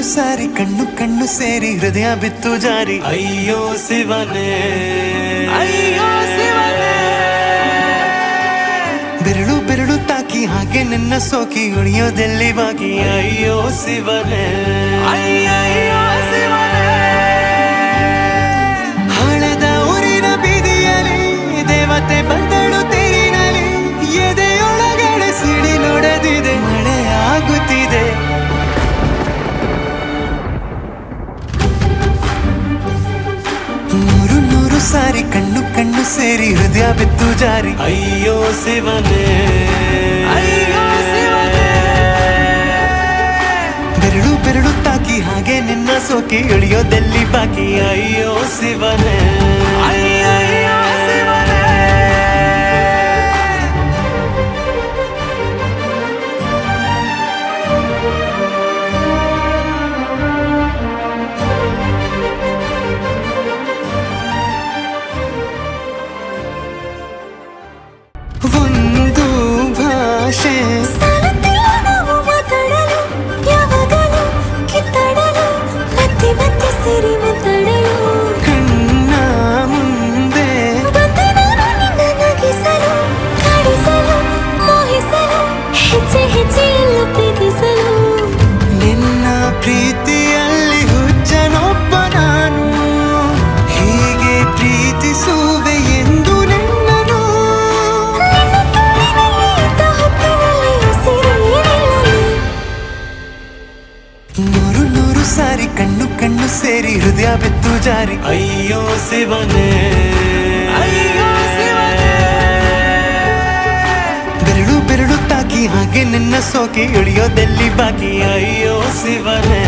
ಸಾರಿ ಕಣ್ಣು ಕಣ್ಣು ಸೇರಿ ಹೃದಯ ಬಿತ್ತು ಜಾರಿ ಅಯ್ಯೋ ಶಿವನೇ ಅಯ್ಯೋ ಶಿವನೇ ಬೆರಳು ಬೆರಳು ತಾಕಿ ಹಾಗೆ ನಿನ್ನ ಸೋಕಿ ಉಳಿಯೋದೆಲ್ಲಿ ಬಾಕಿ ಅಯ್ಯೋ ಶಿವನೇ ಅಯ್ಯಯ್ಯೋ ಶಿವನೇ ಹಳೆದ ಊರಿನ ಬೀದಿಯಲ್ಲಿ ದೇವತೆ ಬಂದಳು ತೇರಿನಲ್ಲಿ ಎದೆಯೊಳಗಡೆ ಸಿಡಿಲೊಡೆದಿದೆ ಮಳೆ ಆಗುತ್ತಿದೆ ನೂರು ನೂರು ಸಾರಿ ಕಣ್ಣು ಕಣ್ಣು ಸೇರಿ ಹೃದಯ ಬಿತ್ತು ಜಾರಿ ಅಯ್ಯೋ ಶಿವನೇ ಅಯ್ಯೋ ಶಿವನೇ ಬೆರಳು ಬೆರಳು ತಾಕಿ ಹಾಗೆ ನಿನ್ನ ಸೋಕಿ ಇಳಿಯೋದೆಲ್ಲಿ ಬಾಕಿ ಅಯ್ಯೋ ಶಿವನೇ ಅಯ್ಯಯ್ಯೋ ಶಿವನೇ ಒಂದು ಭಾಷೆ ಸಾಲುತ್ತಿಲ್ಲ ನಾವು ಮಾತಾಡಲು ಯಾವಾಗಲೂ ಕಿತ್ತಾಡಲು ಮತ್ತೆ ಮತ್ತೆ ಸೇರಿ ಮಾತಾಡಲು ಕಣ್ಣ ಮುಂದೆ ಬಂದೆ ನಾನು ನಿನ್ನ ನಗಿಸಲು ಕಾಡಿಸಲು ಮೋಹಿಸಲು ಹೆಜ್ಜೆ ಹೆಜ್ಜೆಯೆಲ್ಲ ಪ್ರೀತಿಸಲು ನಿನ್ನ ಪ್ರೀತಿಯಲ್ಲಿ ಹುಚ್ಚನೊಬ್ಬ ನಾನು ಹೀಗೆ ಪ್ರೀತಿಸುವೆ ಎಂದು ನಿನ್ನನು ನಿನ್ನ ತೋಳಿನಲ್ಲಿ ಇದ್ದ ಹೊತ್ತಿನಲ್ಲಿ ಉಸಿರೇನಿಲ್ಲಲಿ ನೂರು ನೂರು ಸಾರಿ ಕಣ್ಣು ಕಣ್ಣು ಸೇರಿ ಹೃದಯ ಬಿತ್ತು ಜಾರಿ ಅಯ್ಯೋ ಶಿವನೇ ಅಯ್ಯೋ ಶಿವನೇ ಬೆರಳು ಬೆರಳು ತಾಕಿ ಹಾಗೆ ನಿನ್ನ ಸೋಕಿ ಇಳಿಯೋದೆಲ್ಲಿ ಬಾಕಿ ಅಯ್ಯೋ ಶಿವನೇ